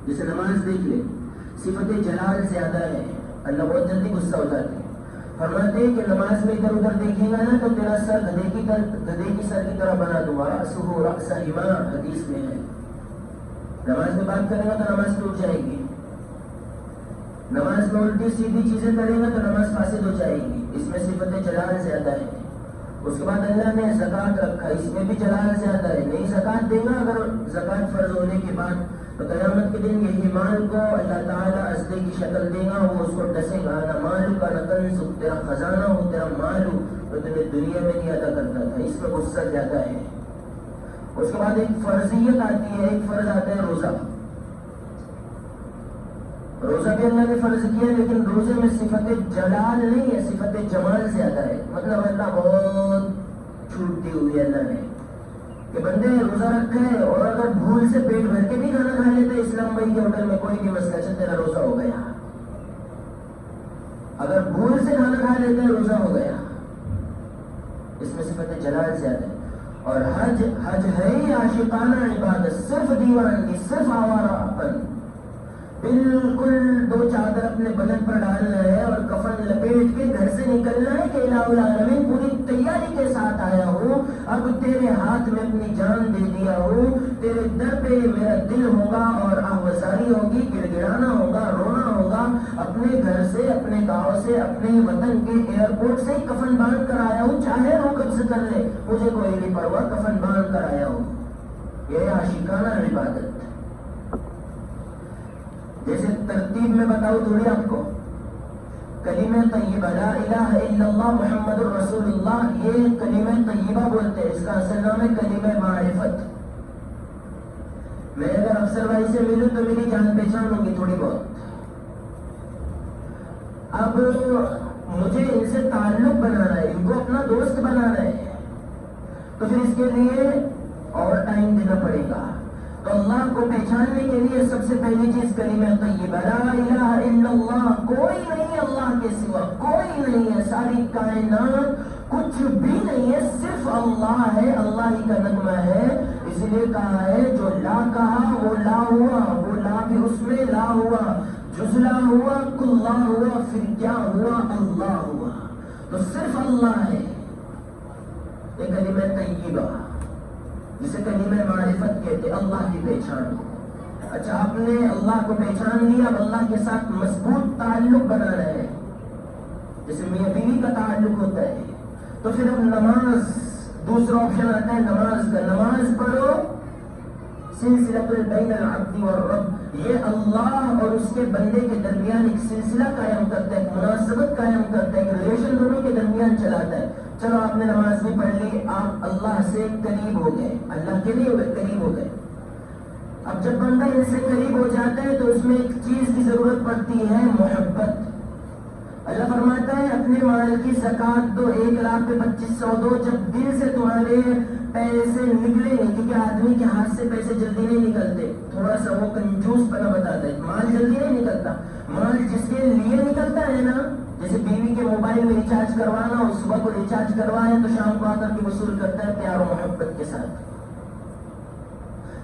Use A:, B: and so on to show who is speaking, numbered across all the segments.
A: جیسے نماز دیکھ لے، صفت جلال زیادہ ہے، اللہ بہت جلدی غصہ ہو جاتے ہیں۔ فرماتے ہیں کہ نماز میں ادھر ادھر دیکھیں گا نا تو تیرا سر گدھے کی سر کی طرح بنا دوں گا، رأسہ رأس حمار حدیث میں ہے۔ نماز میں بات کرے گا تو نماز ٹوٹ جائے گی، نماز میں الٹی سیدھی چیزیں کرے گا تو نماز فاسد ہو جائے گی، اس میں صفت جلال زیادہ ہے۔ اس کے بعد اللہ نے زکوٰۃ رکھا، اس میں بھی جلال زیادہ ہے، نہیں زکوٰۃ دے گا اگر زکوٰۃ فرض ہونے کے بعد تو قیامت کے دن یہی مال کو اللہ تعالیٰ اسدے کی شکل دے گا، وہ اس کو ڈسے گا، نہ مال کا نہ کنز، تیرا خزانہ ہو، تیرا مال ہو تو تمہیں دنیا میں نہیں ادا کرتا تھا، اس میں غصہ زیادہ ہے۔ اس کے بعد ایک فرضیت آتی ہے، ایک فرض آتا ہے روزہ۔ روزہ بھی اللہ نے فرض کیا لیکن روزے میں صفت جلال نہیں ہے، صفت جمال زیادہ ہے، مطلب اللہ بہت چھوٹ دی ہوئی ہے اللہ نے کہ بندے روزہ رکھے اور اگر بھول سے پیٹ بھر کے بھی کھانا کھا لیتے اسلام بھائی کے ہوٹل میں کوئی نہیں مسئلہ، چل تیرا روزہ ہو گیا، اگر بھول سے کھانا کھا لیتے روزہ ہو گیا، اس میں صفت جلال زیادہ ہے۔ اور حج ہے ہی عاشقانہ عبادت، صرف دیوانگی، صرف آوارہ پن، بالکل دو چادر اپنے بدن پر ڈالنا ہے اور کفن لپیٹ کے گھر سے نکلنا ہے کہ الہ العالمین پوری تیاری کے ساتھ آیا ہوں، اب تیرے ہاتھ میں اپنی جان دے دیا ہوں، تیرے در پہ میرا دل ہوگا اور آہوازاری ہوگی، گڑ گڑانا ہوگا، رونا ہوگا، اپنے گھر سے، اپنے گاؤں سے، اپنے وطن کے ایئرپورٹ سے کفن باندھ کر آیا ہوں، چاہے وہ قبض کر لے مجھے کوئی نہیں پرواہ، کفن باندھ کر آیا ہوں۔ یہ عاشقانہ عبادت۔ جیسے ترتیب میں بتاؤ تھوڑی آپ کو، کلمہ طیبہ لا الہ الا اللہ محمد الرسول اللہ، یہ کلمہ طیبہ بولتے ہیں، اس کا اصل نام ہے کلمہ معرفت۔ میں اگر افسر بھائی سے ملوں تو میری جان پہچان ہوگی تھوڑی بہت، اب مجھے ان سے تعلق بنانا ہے، ان کو اپنا دوست بنانا ہے، تو پھر اس کے لیے اور ٹائم دینا پڑے گا۔ تو اللہ کو پہچاننے کے لیے سب سے پہلی چیز کلمہ طیبہ لا الہ الا اللہ، کوئی نہیں اللہ کے سوا، کوئی نہیں ہے، ساری کائنات کچھ بھی نہیں ہے، صرف اللہ ہے، اللہ ہی کا نغمہ ہے۔ اس لیے کہا ہے جو لا کہا وہ لا ہوا، وہ لا بھی اس میں لا ہوا، جزلا ہوا، کلا ہوا، پھر کیا ہوا؟ اللہ ہوا۔ تو صرف اللہ ہے، یہ کلمہ طیبہ جسے کلمہ معرفت کہتے، اللہ کی پہچان۔ اچھا آپ نے اللہ کو پہچان لیا، اب اللہ کے ساتھ مضبوط تعلق بنانا ہے، جیسے میاں بیوی کا تعلق ہوتا ہے، تو پھر اب نماز، دوسرا آپشن آتا ہے نماز کا، نماز پڑھو سلسلۃ بین العبد والرب، یہ اللہ اور اس کے بندے کے درمیان ایک سلسلہ قائم کرتا ہے، ایک مناسبت قائم کرتا ہے، ایک ریلیشن دونوں کے درمیان چلاتا ہے۔ چلو آپ نے نماز بھی پڑھ لی، آپ اللہ سے قریب ہو گئے، اللہ کے لیے ہو گئے، قریب ہو گئے۔ اب جب بندہ ان سے قریب ہو جاتا ہے تو اس میں ایک چیز کی ضرورت پڑتی ہے، محبت۔ اللہ فرماتا ہے اپنے مال کی زکوٰۃ دو، 1,25,000 دو، جب دل سے تمہارے پیسے نکلے نہیں، کیونکہ آدمی کے ہاتھ سے پیسے جلدی نہیں نکلتے، تھوڑا سا وہ کنجوس پنا بتاتا ہے، مال جلدی نہیں نکلتا، مال جس کے لیے نکلتا ہے نا، جیسے بیوی کے موبائل میں ریچارج کروانا اور صبح کو ریچارج کروائے تو شام کو آ کر کے وصول کرتا ہے پیار و محبت کے ساتھ۔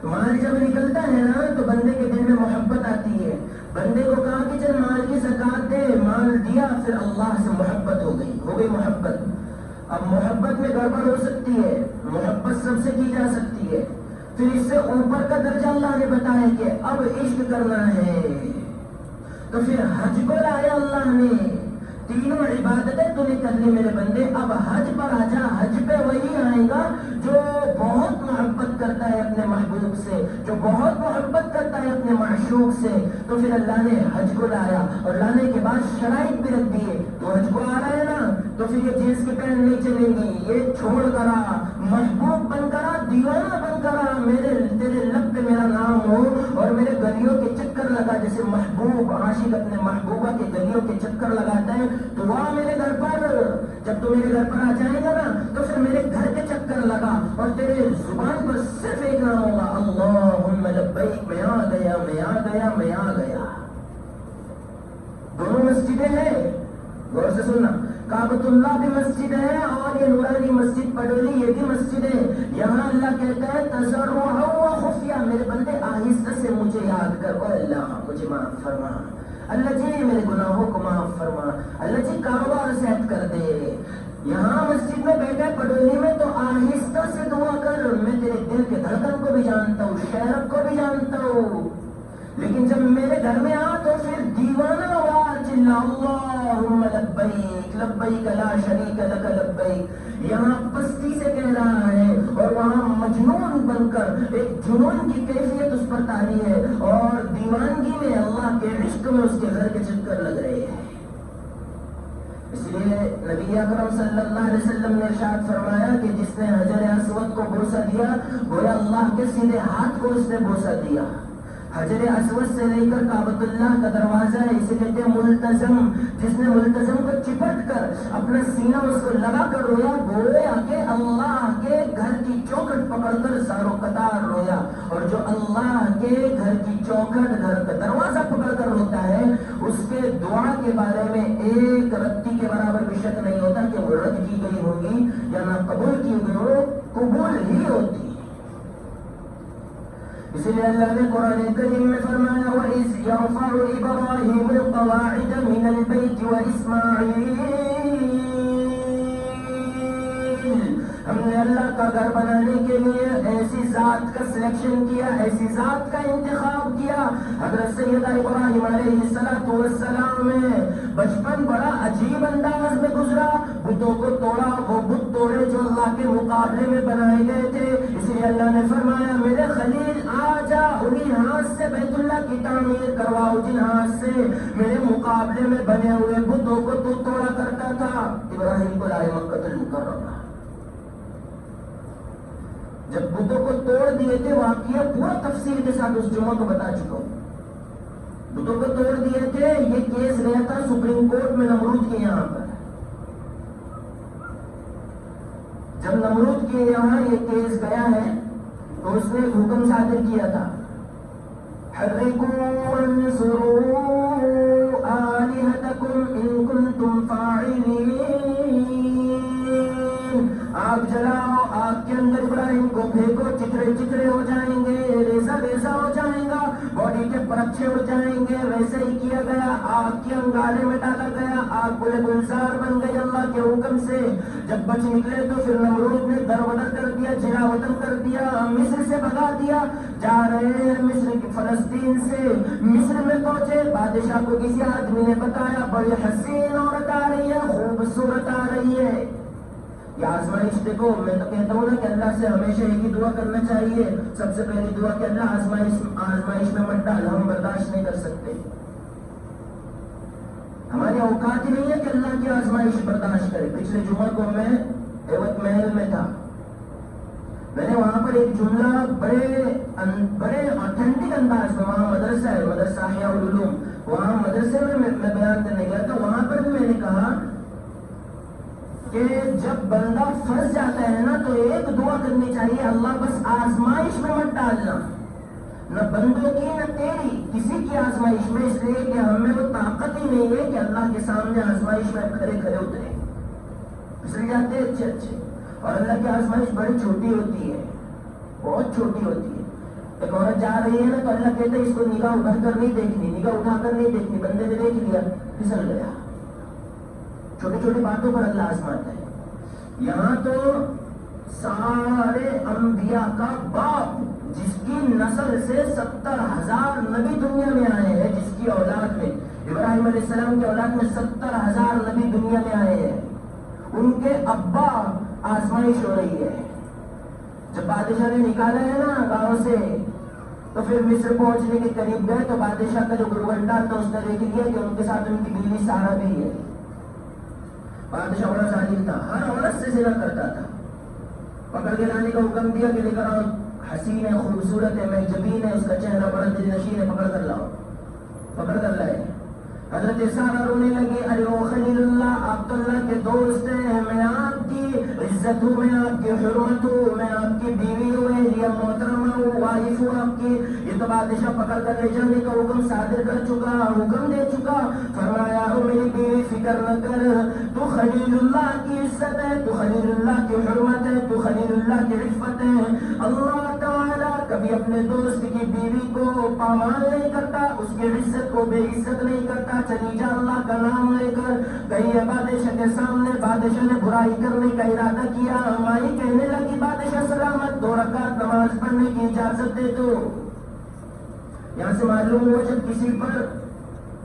A: مال جب نکلتا ہے نا تو بندے کے دل میں محبت آتی ہے، بندے کو کہا کہ چل مال کی زکوٰۃ دے، مال دیا، پھر اللہ سے محبت ہو گئی محبت۔ اب محبت میں گڑبڑ ہو سکتی ہے، محبت سب سے کی جا سکتی ہے، پھر اس سے اوپر کا درجہ اللہ نے بتایا کہ اب عشق کرنا ہے، تو پھر حج کو لایا اللہ نے، تینوں عبادتیں تو نے کر لی میرے بندے، اب حج پر آ جا، حج پہ وہی آئے گا جو بہت محبت کرتا ہے اپنے محبوب سے، جو بہت محبت کرتا ہے اپنے معشوق سے، تو پھر اللہ نے حج کو لایا، اور لانے کے بعد شرائط بھی رکھ دیے، تو حج کو آ رہا ہے نا تو پھر یہ جینس کی پینٹ نہیں چلیں گی، یہ چھوڑ کر آ، محبوب بن کر آ، دیوانہ بن کر آ، تیرے لب پہ میرا نام ہو، اور میرے گلیوں کے چکر لگا، جیسے محبوب عاشق اپنے محبوبہ کے گلیوں کے چکر لگاتا ہے، تو آ میرے گھر پر، جب تو میرے گھر پر آ جائے گا نا تو پھر میرے گھر کے چکر لگا، اور تیرے زبان پر صرف ایک نام ہوگا، اللہم لبیک، میں آ گیا، میں آ گیا، میں آ گیا۔ دونوں مسجدیں ہیں، غور سے سننا، کعبۃ اللہ بھی مسجد ہے اور یہ نورانی مسجد پڑولی یہ بھی مسجد ہے، یہاں اللہ کہتا ہے تضرعا و خفیہ کیا میرے بندے آہستہ سے مجھے یاد کر، او اللہ مجھے معاف فرما، اللہ جی میرے گناہوں کو معاف فرما، اللہ جی کاروبار سیٹ کر دے۔ یہاں مسجد میں بیٹھے پڑولی میں تو آہستہ سے دعا کر، میں تیرے دل کے دھڑکن کو بھی جانتا ہوں، شہرت کو بھی جانتا ہوں، لیکن جب میرے گھر میں آ تو پھر دیوانہ وار چلا اللہم لبیک لبیک لا شریک لک لبیک، یہاں پستی سے کہہ رہا ہے اور وہاں مجنون بن کر ایک جنون کی کیفیت اس پر طاری ہے، اور دیوانگی میں اللہ کے عشق میں اس کے گھر کے چکر لگ رہے ہیں۔ اس لیے نبی اکرم صلی اللہ علیہ وسلم نے ارشاد فرمایا کہ جس نے حجر اسود کو بوسہ دیا گویا اللہ کے سیدھے ہاتھ کو اس نے بوسہ دیا۔ حجر اسود سے لے کر کعبۃ اللہ کا دروازہ ہے، اسے کہتے ہیں ملتزم، جس نے ملتزم کو چپٹ کر اپنا سینہ اس کو لگا کر رویا گویا کہ اللہ کے گھر کی چوکھٹ پکڑ کر ساروں قطار رویا، اور جو اللہ کے گھر کی چوکھٹ گھر کا دروازہ پکڑ کر روتا ہے اس کے دعا کے بارے میں ایک رتی کے برابر بھی شک نہیں ہوتا کہ وہ رد کی گئی ہوگی یا نہ قبول کی گئی ہو، قبول ہی ہوتی۔ اسی لیے اللہ نے قرآن کریم میں فرمایا وَإِذْ يَرْفَعُ إِبْرَاهِيمُ الْقَوَاعِدَ مِنَ الْبَيْتِ وَإِسْمَاعِيلُ، ہم نے اللہ کا گھر بنانے کے لیے ایسی ذات کا سلیکشن کیا، ایسی ذات کا انتخاب کیا۔ حضرت سیدنا ابراہیم علیہ السلام میں بچپن بڑا عجیب انداز میں گزرا، بتوں کو توڑا، وہ بت توڑے جو اللہ کے مقابلے میں بنائے گئے تھے، اس لیے اللہ نے فرمایا میرے خلیل آ جا، انہی ہاتھ سے بیت اللہ کی تعمیر کرواؤ جن ہاتھ سے میرے مقابلے میں بنے ہوئے بتوں کو تو توڑا کرتا تھا۔ ابراہیم کو لائے مکہ المکرمہ، جب بتوں کو توڑ دیے تھے، واقعہ پورا تفصیل کے ساتھ اس جمعہ کو بتا چکا ہوں، بتوں کو توڑ دیے تھے، یہ کیس گیا تھا سپریم کورٹ میں نمرود کے یہاں پر۔ جب نمرود کے یہاں یہ کیس گیا ہے تو اس نے حکم صادر کیا تھا حرقوا وانصروا آلہتکم ان کنتم فاعلین، آگ جلاؤ، آگ کے اندر ابراہیم کو پھینکو، چترے چترے ہو جائیں گے، ریزہ ریزہ ہو جائیں گا، باڈی کے پرچھے اڑ جائیں گے۔ ویسے ہی کیا گیا، آگ کے انگارے میں ڈالا گیا، آگ گلے گلزار بن گئی اللہ کے حکم سے۔ جب بچ نکلے تو پھر نمرود نے در بدر کر دیا، جلا وطن کر دیا، مصر سے بھگا دیا، جا رہے ہیں مصر کی فلسطین سے، مصر میں پہنچے، بادشاہ کو کسی آدمی نے بتایا بڑی حسین عورت آ رہی ہے، خوبصورت آ رہی ہے۔ یہ آزمائش دیکھو، میں تو کہتا ہوں نا کہ اللہ سے ہمیشہ ایک ہی دعا کرنا چاہیے، سب سے پہلی دعا کہ اللہ آزمائش میں مت ڈال، ہم برداشت نہیں کر سکتے، ہماری اوقات ہی نہیں ہے کہ اللہ کی آزمائش برداشت کرے۔ پچھلے جمعہ کو میں ایوت محل میں تھا، میں نے وہاں پر ایک جملہ بڑے آتھینٹک انداز میں، وہاں مدرسہ ہے، مدرسہ احیاء العلوم، وہاں مدرسے میں بیان کرنے گیا تھا، وہاں پر بھی میں نے کہا کہ جب بندہ پھنس جاتا ہے نا تو ایک دعا کرنی چاہیے، اللہ بس آزمائش میں مت ڈالنا، نہ بندوں کی نہ تیری، کسی کی آزمائش میں، اس لیے کہ ہمیں وہ طاقت ہی نہیں ہے کہ اللہ کے سامنے آزمائش میں کھڑے کھڑے اترے، اس لیے جاتے اچھے، اور اللہ کی آزمائش بڑی چھوٹی ہوتی ہے، بہت چھوٹی ہوتی ہے۔ ایک عورت جا رہی ہے نا تو اللہ کہتے ہیں اس کو نگاہ ابھر کر نہیں دیکھنی، نگاہ اٹھا کر نہیں دیکھنی، بندے نے دیکھ لیا پھسل گیا۔ چھوٹی چھوٹی باتوں پر اللہ آزماتا ہے۔ یہاں تو سارے انبیاء کا باپ، جس کی نسل سے 70,000 نبی دنیا میں آئے ہیں، جس کی اولاد میں ابراہیم علیہ السلام کی اولاد میں 70,000 نبی دنیا میں آئے ہیں، ان کے ابا آزمائش ہو رہی ہے۔ جب بادشاہ نے نکالا ہے نا گاؤں سے تو پھر مصر پہنچنے کے قریب گئے تو بادشاہ کا جو گروگنڈا تھا اس نے دیکھ لیا کہ ان کے ساتھ ان کی بیوی سارا بھی ہے۔ بادشاہ بڑا ظالم تھا، ہر عورت سے زنا کرتا تھا، پکڑ کے لانے کا حکم دیا کہ لے کر آؤ، حسین ہے، خوبصورت ہے، محجبین ہے، اس کا چہرہ بڑا دل نشین ہے، پکڑ کر لاؤ، پکڑ کر لائے۔ حضرت سارہ رونے لگی، ارے او خلیل اللہ، آپ تو اللہ کے دوست ہیں، میں آپ کی عزت ہوں، میں آپ کی حرمت ہوں، میں آپ کی بیوی ہوں، یہ محترمہ ہوں، وائف ہوں آپ کی۔ یہ تو بادشاہ پکڑ کر لے جانے کا حکم صادر کر چکا، حکم دے چکا۔ فرمایا او میری بیوی فکر نہ کر، تو خلیل اللہ کی عزت ہے، تو خلیل اللہ کی حرمت ہے، تو خلیل اللہ کی عفت ہے، اللہ تعالیٰ کبھی اپنے دوست کی بیوی کو پامال نہیں کرتا، اس کی عزت کو بے عزت نہیں کرتا، چلی جا اللہ کا نام لے کر گئی بادشاہ کے سامنے، بادشاہ نے برائی کرنے کا ارادہ کیا، مائی کہنے لگی بادشاہ سلامت 2 رکعت نماز پڑھنے کی اجازت دے دو۔ یہاں سے معلوم ہوا جب کسی پر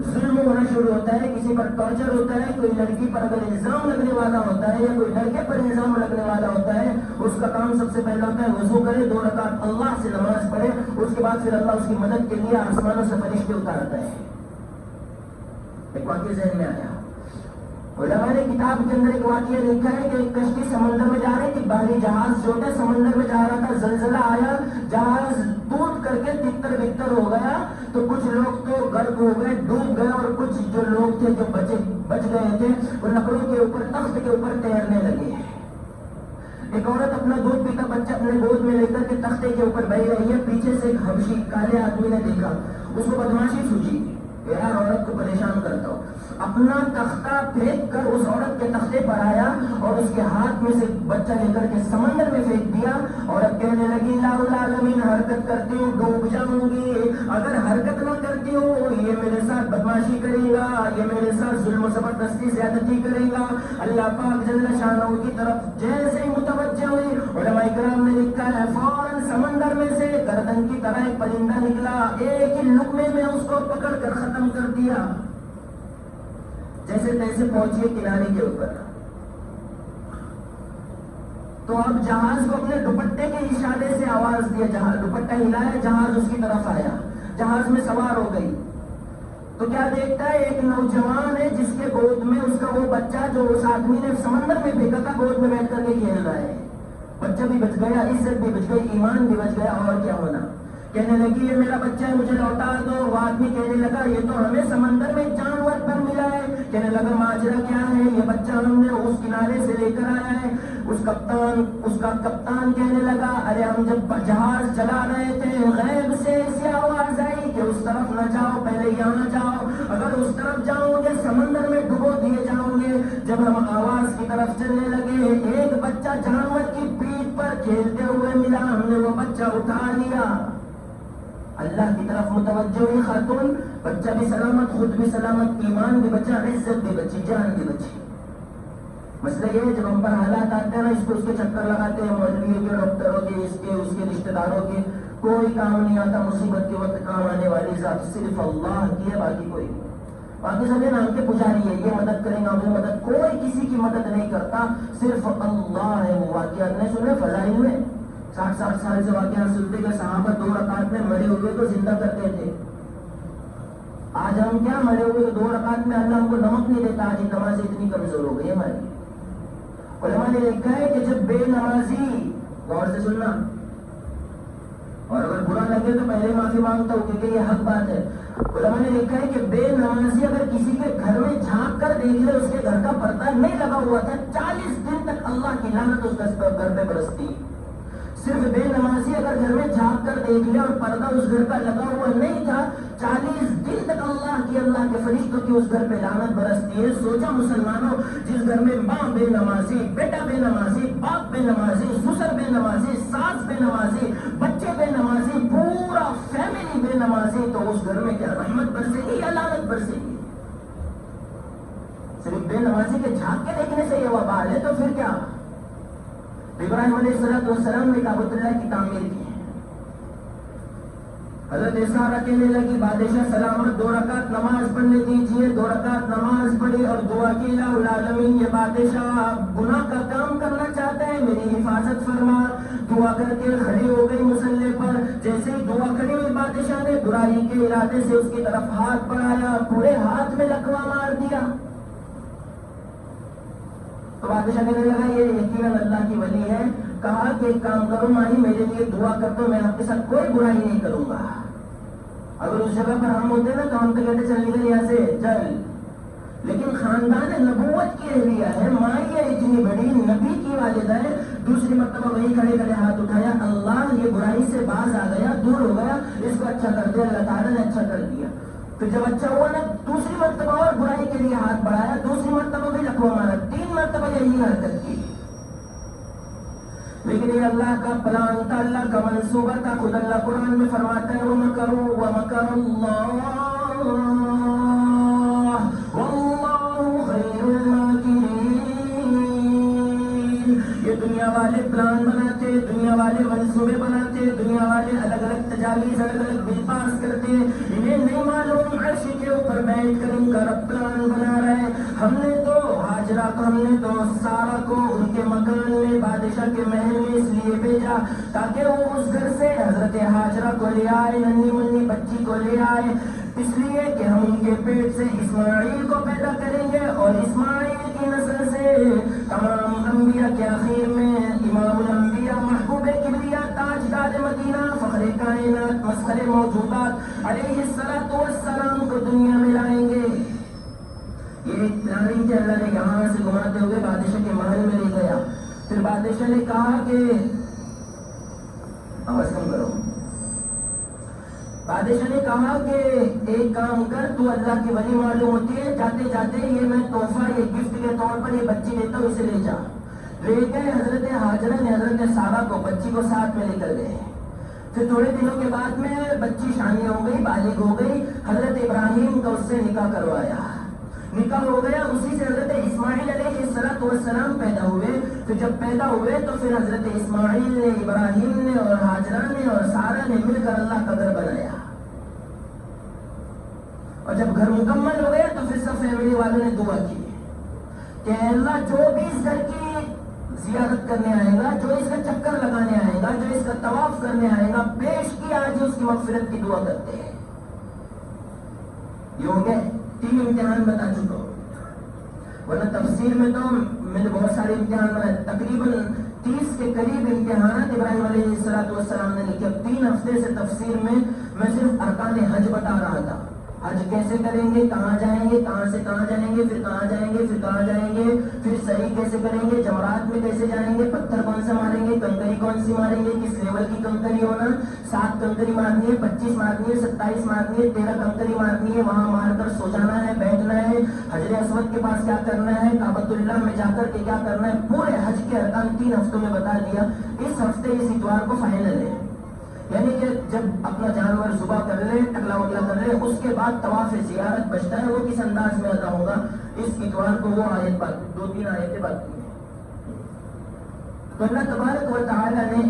A: ظلم ہونا شروع ہوتا ہے، کسی پر ٹارچر ہوتا ہے، کوئی لڑکی پر اگر الزام لگنے والا ہوتا ہے یا کوئی لڑکے پر الزام لگنے والا ہوتا ہے، اس کا کام سب سے پہلا ہوتا ہے وضو کرے، 2 رکعت اللہ سے نماز پڑھے، اس کے بعد پھر اللہ اس کی مدد کے لیے آسمانوں سے فرشتے اتارتا ہے۔ ایک واقعہ ذہن میں آیا، علماء نے کتاب کے اندر ایک واقعہ لکھا ہے کہ ایک کشتی سمندر میں جا رہی تھی، بحری جہاز جو تھا سمندر میں جا رہا تھا، زلزلہ آیا، جہاز ٹوٹ کر کے تتر بتر ہو گیا، تو کچھ لوگ تو غرق ہو گئے، ڈوب گئے، اور کچھ جو لوگ تھے جو بچ گئے تھے وہ لکڑوں کے اوپر، تخت کے اوپر تیرنے لگے۔ ایک عورت اپنا دودھ پیتا بچہ اپنے گود میں لے کر کے تختے کے اوپر بہی رہی ہے، پیچھے سے ایک حبشی کالے آدمی نے دیکھا، اس کو بدماشی سوچی، یار عورت کو پریشان کرتا ہو، اپنا تختہ پھینک کر اس عورت کے تختے پر آیا اور اس کے ہاتھ میں سے بچہ لے کر کے سمندر میں پھینک دیا۔ عورت کہنے لگی لا العالمین، حرکت کرتی ہوں ڈوب جاؤں گی، اگر حرکت نہ کرتی ہوں یہ میرے ساتھ بدماشی کرے گا، یہ میرے ساتھ ظلم و زبردستی زیادتی کرے گا۔ اللہ پاک جل شانہ کی طرف جیسے ہی متوجہ ہوئی، علماء کرام نے لکھا ہے فوراً سمندر میں سے گردن کی طرح ایک پرندہ نکلا، ایک ہی لقمے میں اس کو پکڑ کر ختم کر دیا، جیسے تیسے پہنچیے کنارے کے اوپر۔ تو اب جہاز کو اپنے دوپٹے کے اشارے سے آواز دیا، جہاز دوپٹہ ہلایا، جہاز اس کی طرف آیا، جہاز میں سوار ہو گئی، تو کیا دیکھتا ہے ایک نوجوان ہے جس کے گود میں اس کا وہ بچہ جو اس آدمی نے سمندر میں پھینکا تھا گود میں بیٹھ کر کے کھیل رہا ہے۔ بچہ بھی بچ گیا، عزت بھی بچ گئی، ایمان بھی بچ گیا، اور کیا ہونا۔ کہنے لگی یہ میرا بچہ ہے، مجھے لوٹا دو۔ وہ آدمی کہنے لگا یہ تو ہمیں سمندر میں جانور پر ملا ہے۔ کہنے لگا ماجرا کیا ہے؟ یہ بچہ ہم نے اس کنارے سے لے کر آیا ہے۔ اس کا کپتان کہنے لگا ارے ہم جب جہاز چلا رہے تھے غیب سے ایسی آواز آئی کہ اس طرف نہ جاؤ، پہلے یہاں جاؤ، اگر اس طرف جاؤ گے سمندر میں ڈبو دیے جاؤ گے۔ جب ہم آواز کی طرف چلنے لگے ایک بچہ جانور کی پیٹھ پر کھیلتے ہوئے ملا، ہم نے وہ بچہ اٹھا لیا۔ اللہ کی طرف متوجہ ہوئی خاتون، بچہ بھی سلامت، خود بھی سلامت، ایمان بھی بچا، عزت بھی بچی، جان بھی بچی۔ مسئلہ یہ ہے جب ہم پر حالات آتے ہیں نا، اس کے چکر لگاتے ہیں، مولویوں کے، ڈاکٹروں کے، اس کے رشتہ داروں کے، کوئی کام نہیں آتا۔ مصیبت کے وقت کام آنے والی ذات صرف اللہ کی ہے، باقی کوئی نہیں۔ باقی سب نام کے پجاری ہے، یہ مدد کریں گا وہ مدد، کوئی کسی کی مدد نہیں کرتا، صرف اللہ ہے۔ وہ واقعات نے سنے فضائل میں 60 سال سے واقعات سنتے کہ صحابہ 2 رکعت میں مرے ہوئے کو زندہ کرتے تھے۔ آج ہم کیا مرے ہوئے 2 رکعت میں اللہ ہم کو نمک نہیں دیتا، آج نماز اتنی کمزور ہو گئی ہماری۔ علماء نے لکھا ہے کہ جب بے نمازی، غور سے سننا اور اگر برا لگے تو پہلے معافی مانگتا ہوں کیونکہ یہ حق بات ہے۔ علماء نے لکھا ہے کہ بے نمازی اگر کسی کے گھر میں جھانک کر دیکھ لے اس کے گھر کا پردہ نہیں لگا ہوا تھا، 40 دن تک اللہ کی لعنت اس کا گھر پہ برستی۔ صرف بے نمازی اگر گھر میں جھانک کر دیکھ لے اور پردہ اس گھر کا لگا ہوا نہیں تھا، 40 دن تک اللہ کے فرشتوں کی اس گھر پہ لعنت برستی ہے۔ سوچا مسلمانوں، جس گھر میں ماں بے نمازی، بیٹا بے نمازی، باپ بے نمازی، سسر بے نمازی، ساس بے نمازی، بچے بے نمازی، پورا فیملی بے نمازی، تو اس گھر میں کیا رحمت برسے گی یا لعنت برسے گی؟ صرف بے نمازی کے جھانک کے دیکھنے سے یہ وبال ہے، تو پھر کیا؟ ابراہیم علیہ السلام نے کعبۃ اللہ کی تعمیر کی۔ حضرت سارہ کہنے لگی بادشاہ سلامت 2 رکعت نماز پڑھنے دیجیے۔ 2 رکعت نماز پڑھی اور دعا کی الہ العالمین یہ بادشاہ گناہ کا کام کرنا چاہتا ہے، میری حفاظت فرما۔ دعا کر کے کھڑی ہو گئی مسلح پر، جیسے ہی دعا کھڑی ہوئی بادشاہ نے برائی کے ارادے سے اس کی طرف ہاتھ بڑھایا، پورے ہاتھ میں لکوا مار دیا۔ تو بادشاہ کہنے لگا یہ یقیناً اللہ کی ولی ہے۔ کہا کہ ایک کام کرو مائی، میرے لیے دعا کر دو، میں آپ کے ساتھ کوئی برائی نہیں کروں گا۔ اگر اس جگہ پر ہم ہوتے نا تو ہم تو کہتے چل نکل یہاں سے چل، لیکن خاندان نبوت کی اہلیہ ہے، مائی ہے اتنی بڑی، نبی کی والدہ ہے، دوسری مرتبہ وہی کھڑے کھڑے ہاتھ اٹھایا، اللہ یہ برائی سے باز آ گیا، دور ہو گیا، اس کو اچھا کر دیا، اللہ تعالیٰ نے اچھا کر دیا۔ پھر جب اچھا ہوا نا دوسری مرتبہ اور برائی کے لیے ہاتھ بڑھایا، دوسری مرتبہ بھی لکوا مارا، 3 مرتبہ یہی حرکت کی۔ لیکن یہ اللہ کا پلان تھا، اللہ کا منصوبہ تھا. خود اللہ قرآن میں فرماتا ہے وَمَكَرُوا وَمَكَرَ اللَّهُ وَاللَّهُ خَيْرُ الْمَاكِرِينَ. یہ دنیا والے پلان بناتے، دنیا والے منصوبے بناتے، دنیا والے الگ الگ تجاویز، الگ الگ بل پاس کرتے. انہیں نہیں معلوم عرش کے اوپر بیٹھ کر ان کا رب پلان بنا رہا ہے. ہم نے تو ہاجرہ کو، ہم نے تو سارا کو ان کے مکان میں، بادشاہ کے محل میں اس لیے بھیجا تاکہ وہ اس گھر سے حضرت ہاجرہ کو لے آئے، ننھی منی بچی کو لے آئے، اس لیے کہ ہم ان کے پیٹ سے اسماعیل کو پیدا کریں گے اور اسماعیل کی نسل سے تمام انبیاء کے آخر میں امام الانبیاء، محبوب کبریا، تاجدار مدینہ، فخر کائنات، مسخر موجودات علیہ الصلوۃ والسلام کو دنیا میں لائیں گے. یہ پلاننگ سے اللہ نے یہاں سے گھماتے ہوئے بادشاہ کے محل میں لے گیا. پھر بادشاہ نے کہا کہ آواز کم کرو. بادشاہ نے کہا کہ ایک کام کر، تو اللہ کی ولی معلوم ہوتی ہے، جاتے جاتے یہ میں تحفہ، یہ گفٹ کے طور پر یہ بچی دیتا ہوں، اسے لے جا. لے گئے. حضرت ہاجرہ نے حضرت سارہ کو، بچی کو ساتھ میں لے کر گئے. پھر تھوڑے دنوں کے بعد میں بچی شانی ہو گئی، بالغ ہو گئی. حضرت ابراہیم کا اس سے نکاح کروایا. نکاح ہو گیا. اسی سے حضرت اسماعیل علیہ السلام پیدا ہوئے. تو جب پیدا ہوئے تو پھر حضرت اسماعیل نے، ابراہیم نے اور ہاجرہ نے اور سارہ نے مل کر اللہ کا گھر بنایا. اور جب گھر مکمل ہو گیا تو پھر سب فیملی والوں نے دعا کی کہ اللہ جو بھی اس گھر کی زیارت کرنے آئے گا، جو اس کا چکر لگانے آئے گا، جو اس کا طواف کرنے آئے گا، بیش کی آج اس کی مغفرت کی دعا کرتے ہیں. یہ ہو گئے 3 امتحان بتا چکا ہوں، ورنہ تفسیر میں تو میں نے بہت سارے امتحان بنائے. تقریباً 30 کے قریب امتحانات ابراہیم علیہ السلام نے لکھے. 3 ہفتے سے تفسیر میں صرف ارکان حج بتا رہا تھا. حج کیسے کریں گے، کہاں جائیں گے، کہاں سے کہاں جائیں گے، پھر کہاں جائیں گے، پھر کہاں جائیں گے، پھر صحیح کیسے کریں گے، جمرات میں کیسے جائیں گے، پتھر کون سے ماریں گے، کنکری کون سی ماریں گے، کس لیول کی کنکری ہونا، 7 کنکری مارنی ہے، 25 مارنی ہے، 27 مارنی ہے، 13 کنکری مارنی ہے، وہاں مار کر سو جانا ہے، بیٹھنا ہے، حجر اسود کے پاس کیا کرنا ہے، کعبۃ اللہ میں جا کر کے کیا کرنا ہے. پورے حج کے ارکان 3 ہفتوں میں بتا دیا. اس ہفتے اس اتوار کو فائنل ہے، یعنی کہ جب اپنا جانور ذبح کر لے، ٹکلا وکلا کر لے، اس کے بعد طواف زیارت بچتا ہے، وہ کس انداز میں ادا ہوگا. اس اتوار کو وہ آیت بات 2-3 آیتیں بات کی. تو اللہ تبارک و تعالی نے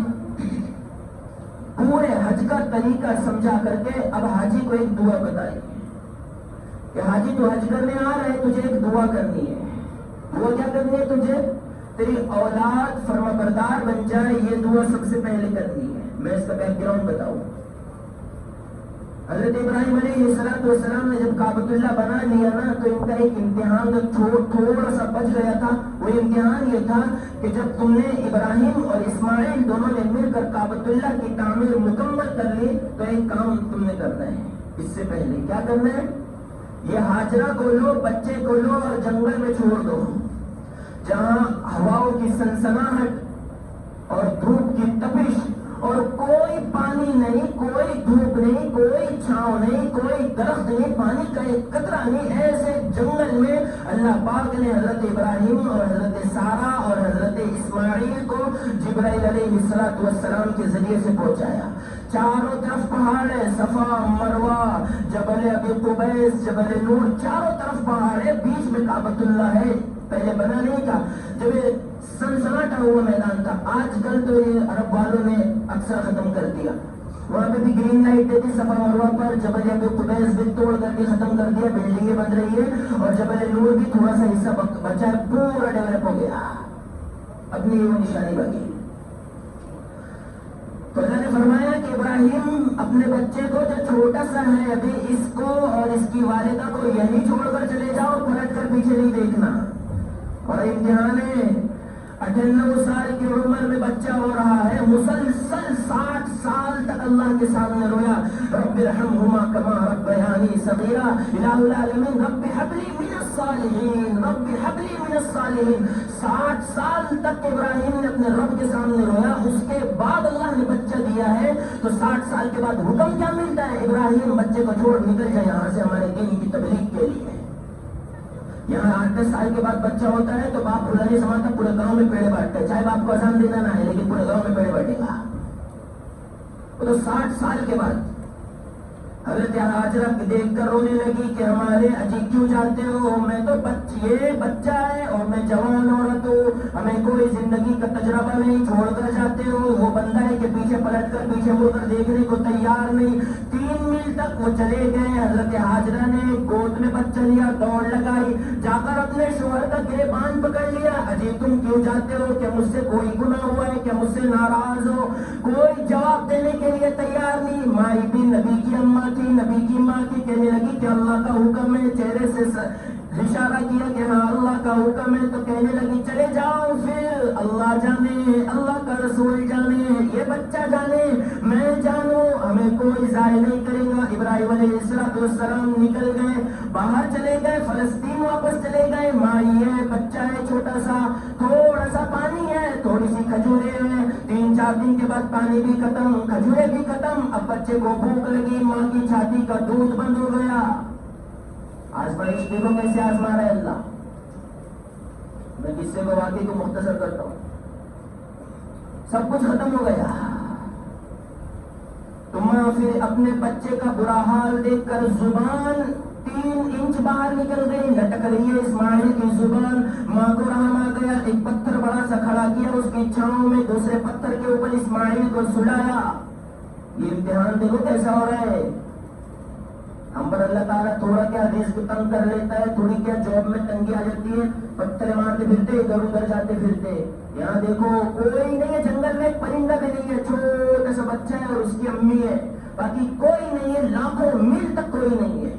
A: پورے حج کا طریقہ سمجھا کر کے اب حاجی کو ایک دعا بتائی کہ حاجی تو حج کرنے آ رہا ہے، تجھے ایک دعا کرنی ہے. دعا کیا کرنی ہے تجھے؟ تیری اولاد فرما بردار بن جائے، یہ دعا سب سے پہلے کرنی ہے. میں اس کا بیک گراؤنڈ بتاؤں. حضرت ابراہیم علیہ السلام نے جب کعبۃ اللہ بنا لیا نا، تو ان کا ایک امتحان تھوڑا سا بچ گیا تھا. وہ امتحان یہ تھا کہ جب تم نے ابراہیم اور اسماعیل دونوں نے مل کر کعبۃ اللہ کی تعمیر مکمل کر لی، تو ایک کام تم نے کرنا ہے. اس سے پہلے کیا کرنا ہے؟ یہ ہاجرہ کو لو، بچے کو لو اور جنگل میں چھوڑ دو، جہاں ہواؤں کی سنسناہٹ اور دھوپ کی تپش اور کوئی پانی نہیں، کوئی دھوپ نہیں، کوئی چھاؤں نہیں، کوئی درخت نہیں، پانی کا ایک قطرہ نہیں، ایسے جنگل میں اللہ پاک نے حضرت ابراہیم اور حضرت سارہ اور حضرت اسماعیل کو جبرائیل علیہ السلام کے ذریعے سے پہنچایا. چاروں طرف پہاڑ ہے، صفا، مروہ، جبل ابی قبیس، جبل نور، چاروں طرف پہاڑ ہے، بیچ میں کعبۃ اللہ ہے. پہلے بنا نہیں تھا، جب یہ سنسناٹا ہوا میدان تھا. آج کل تو یہ عرب والوں نے اکثر ختم کر دیا. وہاں پہ بھی گرین لائٹ دیتی صفا مروہ پر. جبل ابی قبیس بھی توڑ کر کے ختم کر دیا، بلڈنگیں بن رہی ہے. اور جبل نور بھی تھوڑا سا حصہ بچا ہے، پورا ڈیولپ ہو گیا، اپنی وہ نشانی باقی. تو اللہ نے فرمایا کہ ابراہیم اپنے بچے کو جو چھوٹا سا ہے ابھی، اس کو اور اس کی والدہ کو یہیں چھوڑ کر چلے جاؤ، پلٹ کر پیچھے نہیں دیکھنا. اور امتحان ہے، 98 سال کی عمر میں بچہ ہو رہا ہے، مسلسل 60 سال تک اللہ کے سامنے رویا. رب ارحمہما کما ربیانی صغیرا، الہ العالمین رب ہب لی من الصالحین، رب ہب لی من الصالحین. 60 سال تک ابراہیم نے اپنے رب کے سامنے رویا. اس کے بعد اللہ نے بچہ دیا ہے. تو 60 سال کے بعد حکم کیا ملتا ہے؟ ابراہیم بچے کو چھوڑ نکل جائے یہاں سے ہمارے دین کی تبلیغ کے لیے. یہاں 8-10 سال کے بعد بچہ ہوتا ہے تو باپ کھلا نہیں سماتا، پورے گاؤں میں پیڑے بانٹتا ہے، چاہے باپ کو اذان دینا نہ ہے لیکن پورے گاؤں میں پیڑے بانٹے گا۔ وہ تو 60 سال کے بعد حضرت ہاجرہ دیکھ کر رونے لگی کہ ہمارے اجی کیوں جاتے ہو، میں تو یہ بچہ ہے اور میں جوان عورت ہوں، ہمیں کوئی زندگی کا تجربہ نہیں، چھوڑ کر جاتے ہو۔ وہ بندہ ہے کہ پیچھے پلٹ کر پیچھے مڑ کر دیکھنے کو تیار نہیں۔ 3 میل تک وہ چلے گئے، حضرت ہاجرہ نے گود میں بچہ لیا، دوڑ لگائی، جا کر اپنے شوہر کا گریبان پکڑ لیا، اجی تم کیوں جاتے ہو، کہ مجھ سے کوئی گناہ ہوا ہے، کہ مجھ سے ناراض ہو؟ کوئی جواب دینے کے لیے تیار نہیں۔ مائی بھی نبی کی اماں تھی، نبی کی ماں کی، کہنے لگی کہ اللہ کا حکم ہے، چہرے سے اشارہ کیا کہ ہاں اللہ کا حکم ہے، تو کہنے لگی چلے جاؤ، پھر اللہ جانے، اللہ کا رسول جانے، یہ بچہ جانے، میں جانوں، ہمیں کوئی ضائع نہیں کرے گا۔ ابراہیم علیہ السلام نکل گئے، باہر چلے گئے، فلسطین واپس چلے گئے، مائی ہے، بچہ ہے چھوٹا سا، تھوڑا سا پانی ہے، تھوڑی سی کھجورے ہیں، 3-4 دن کے بعد پانی بھی ختم، کھجورے بھی ختم، اب بچے کو بھوک لگی، ماں کی چھاتی کا دودھ بند ہو گیا۔ آزمائش دیکھو کیسے آزما رہا ہے اللہ۔ میں قصے کو واقعی کو مختصر کرتا ہوں، سب کچھ ختم ہو گیا تو ماں پھر اپنے بچے کا برا حال دیکھ کر زبان 3 انچ باہر نکل گئی، لٹک رہی ہے اسماعیل کی زبان۔ ماں کو رحم آ گیا، ایک پتھر بڑا سا کھڑا کیا، اس کی چھاؤں میں دوسرے پتھر کے اوپر اسماعیل کو سلایا۔ یہ امتحان دیکھو کیسا ہو رہا ہے۔ ہم پر اللہ تعالیٰ تھوڑا کیا رزق تنگ کر لیتا ہے، تھوڑی کیا جاب میں تنگی آ جاتی ہے، پتھر مارتے پھرتے، ادھر ادھر جاتے پھرتے۔ یہاں دیکھو کوئی نہیں ہے، جنگل میں ایک پرندہ بھی نہیں ہے، چھوٹا سا بچہ ہے اور اس کی امی ہے، باقی کوئی نہیں ہے، لاکھوں میل تک کوئی نہیں ہے۔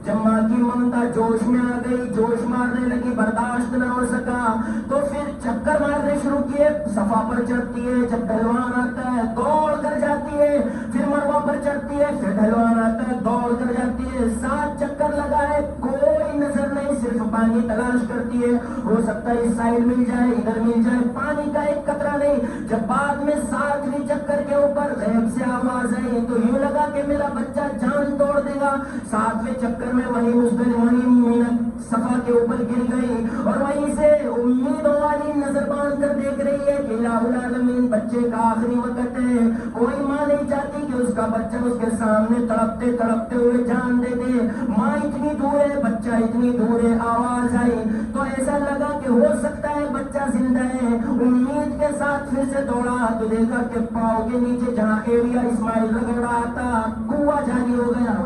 A: جب ماں کی ممتا جوش میں آ گئی، جوش مارنے لگی، برداشت نہ ہو سکا تو پھر چکر مارنے شروع کیے، صفا پر چڑھتی ہے، جب ڈھلوان آتا ہے دوڑ کر جاتی ہے، پھر مروہ پر چڑھتی ہے، پھر ڈھلوان آتا ہے دوڑ کر جاتی ہے، 7 چکر لگائے، کوئی نظر نہیں، صرف پانی تلاش کرتی ہے، ہو سکتا ہے اس سائڈ مل جائے، ادھر مل جائے، پانی کا ایک قطرہ نہیں۔ جب بعد میں 7ویں چکر کے اوپر غیب سے آواز آئی تو یوں لگا کہ میرا بچہ جان توڑ دے گا۔ 7ویں چکر میں وہی منت صفا کے اوپر گر گئی اور وہیں سے امیدوں والی نظر باندھ کر دیکھ رہی ہے کہ الہ العالمین بچے کا آخری وقت ہے، کوئی ماں نہیں چاہتی کہ اس کا بچہ اس کے سامنے تڑپتے تڑپتے ہوئے جان دے دے۔ ماں اتنی دور ہے، بچہ اتنی دور ہے، آواز آئی تو ایسا لگا کہ ہو سکتا ہے بچہ زندہ ہے۔ امید کے ساتھ پھر سے دوڑا تو دیکھا کہ پاؤں کے نیچے جہاں ایریا اسماعیل رگڑ رہا تھا کنواں جاری ہو گیا،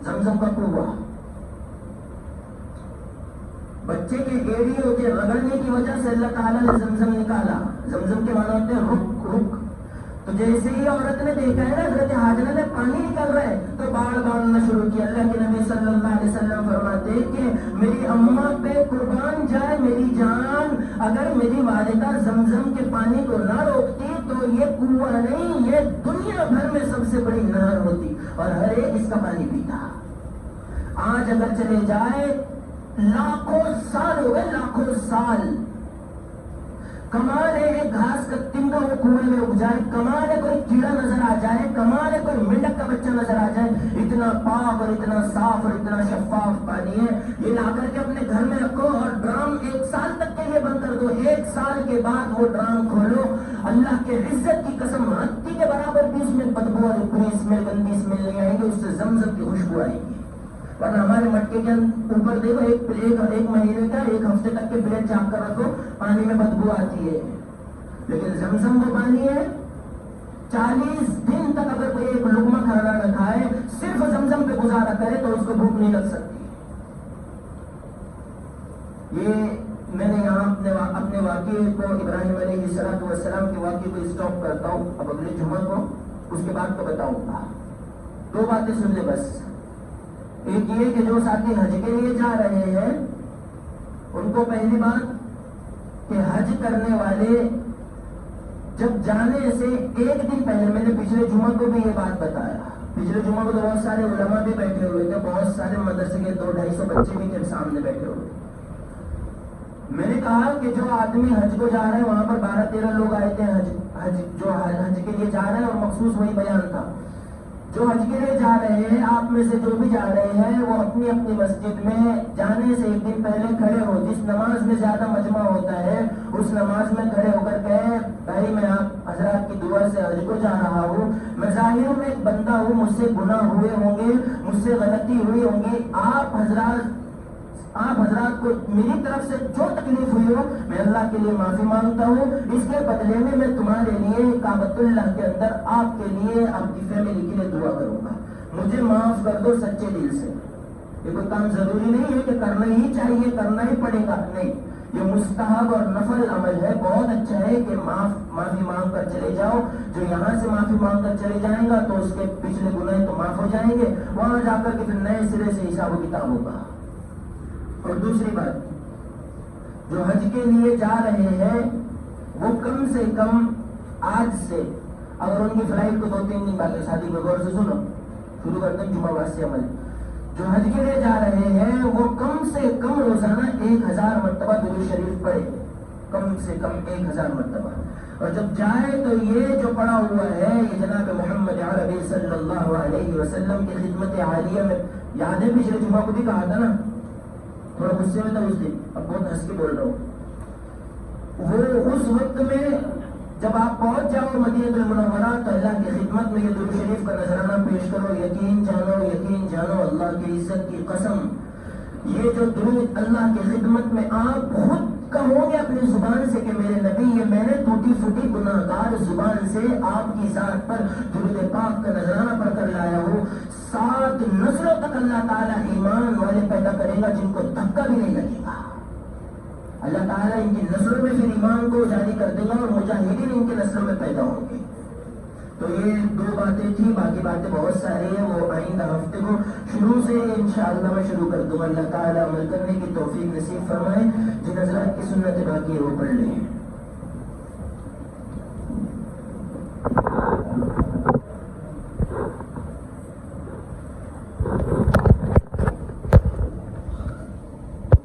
A: زمزم کا کنواں۔ بچے کے ایڑیوں کے رگڑنے کی وجہ سے اللہ تعالیٰ نے زمزم نکالا۔ زمزم کے معنی ہوتے ہیں رک رک۔ تو جیسے ہی عورت نے دیکھا ہے نا حضرت ہاجرہ نے پانی نکل رہا ہے تو باڑ باندھنا شروع کیا۔ اللہ کے نبی صلی اللہ علیہ وسلم فرماتے کہ میری اماں پہ قربان جائے میری جان، اگر میری والدہ زمزم کے پانی کو نہ روکتی تو یہ کنواں نہیں، یہ دنیا بھر میں سب سے بڑی نہر ہوتی اور ہر ایک اس کا پانی پیتا۔ آج اگر چلے جائے لاکھوں سال ہو گئے، لاکھوں سال، کمال ہے ایک گھاس کا تنگا وہ کنویں میں اگ جائے، کمال ہے کوئی کیڑا نظر آ جائے، کمال ہے کوئی مینڈک کا بچہ نظر آ جائے، اتنا پاک اور اتنا صاف اور اتنا شفاف پانی ہے۔ یہ لا کر کے اپنے گھر میں رکھو اور ڈرام 1 سال تک کے لیے بند کر دو، 1 سال کے بعد وہ ڈرام کھولو، اللہ کے عزت کی قسم رتی کے برابر بھی اس میں بدبو اور بری اسمیل، گندی اسمیل نہیں آئے گی، اس سے زمزم کی خوشبو آئے گی۔ ورنہ ہمارے مٹکے کے اوپر دیکھو ایک مہینے کا 1 ہفتے تک کے بلیٹ چاپ کر رکھو، پانی میں بدبو آتی ہے، لیکن زمزم وہ پانی ہے 40 دن تک اگر کوئی ایک لقمہ کھانا نہ کھائے، صرف زمزم پہ گزارا کرے تو اس کو بھوک نہیں لگ سکتی۔ یہ میں نے یہاں اپنے واقعے کو، ابراہیم علیہ السلام کے واقعے کو اسٹاپ کرتا ہوں، اب اگلے جمعہ کو اس کے بعد کو بتاؤں گا۔ 2 باتیں سن لے بس۔ ایک یہ کہ جو ساتھی حج کے لیے جا رہے ہیں ان کو پہلی بات کہ حج کرنے والے جب جانے سے 1 دن پہلے، میں نے پچھلے جمعہ کو بھی یہ بات بتایا، پچھلے جمعہ کو تو بہت سارے علماء بھی بیٹھے ہوئے تھے، بہت سارے مدرسے کے 200-250 بچے بھی میرے سامنے بیٹھے ہوئے تھے۔ میں نے کہا کہ جو آدمی حج کو جا رہا ہے، وہاں پر 12-13 لوگ آئے تھے حج جو حج کے لیے جا رہے ہیں اور مخصوص وہی بیان تھا، جو حج کے لیے جا رہے ہیں، آپ میں سے جو بھی جا رہے ہیں، وہ اپنی اپنی مسجد میں جانے سے ایک دن پہلے کھڑے ہو، جس نماز میں زیادہ مجمع ہوتا ہے اس نماز میں کھڑے ہو کر کہے بھائی میں آپ حضرات کی دعا سے حج کو جا رہا ہوں، میں ظاہر میں ایک بندہ ہوں، مجھ سے گناہ ہوئے ہوں گے، مجھ سے غلطی ہوئی ہوں گی، آپ حضرات کو میری طرف سے جو تکلیف ہوئی ہو میں اللہ کے لیے معافی مانگتا ہوں، اس کے بدلے میں تمہارے لیے کعبۃ اللہ کے اندر آپ کے لیے، آپ کی فیملی کے لیے دعا کروں گا، مجھے معاف کر دو سچے دل سے۔ یہ کوئی کام ضروری نہیں ہے کہ کرنا ہی چاہیے، کرنا ہی پڑے گا، نہیں، یہ مستحب اور نفل عمل ہے، بہت اچھا ہے کہ معافی مانگ کر چلے جاؤ، جو یہاں سے معافی مانگ کر چلے جائیں گا تو اس کے پچھلے گناہ تو معاف ہو جائیں گے، وہاں جا کر کے پھر نئے سرے سے حساب و کتاب ہوگا۔ اور دوسری بات، جو حج کے لیے جا رہے ہیں وہ کم سے کم آج سے، اگر ان کی فلائٹ کو 2-3 دن باقی، شادی کو غور سے سنو، شروع کرتے ہیں جمعہ واسی عمل، جو حج کے لیے جا رہے ہیں وہ کم سے کم روزانہ 1000 مرتبہ درود شریف پڑھے، کم سے کم 1000 مرتبہ، اور جب جائے تو یہ جو پڑا ہوا ہے یہ جناب محمد عربی صلی اللہ علیہ وسلم کی خدمت عالیہ میں، یاد ہے پچھلے جمعہ کو بھی کہا تھا نا، تھوڑا غصے میں تھا اس دن، اب بہت ہنس کے بول رہا ہوں، وہ اس وقت میں جب آپ پہنچ جاؤ مدینہ المنورہ تو اللہ کی خدمت میں یہ درود شریف کا نذرانہ پیش کرو، یقین جانو اللہ کی عزت کی قسم، یہ جو درود اللہ کی خدمت میں آپ خود کہو گے اپنی زبان سے کہ میرے نبی، یہ میں نے ٹوٹی پھوٹی گناہ گار زبان سے آپ کی ذات پر درود پاک کا نذرانہ پڑھ کر لایا ہوں، 7 نسلوں تک اللہ تعالیٰ ایمان والے پیدا کرے گا جن کو دھکا بھی نہیں لگے گا، اللہ تعالیٰ ان کی نسلوں میں پھر ایمان کو جاری کر دے گا اور مجاہدین ان کی نسلوں میں پیدا ہوں گے۔ تو یہ 2 باتیں تھیں، باقی باتیں بہت ساری ہیں، وہ آئندہ ہفتے کو شروع سے انشاءاللہ میں شروع کر دوں گا، اللہ تعالیٰ عمل کرنے کی توفیق نصیب فرمائے، جن حضرات کی سنت باقی ہے وہ پڑھ لیں۔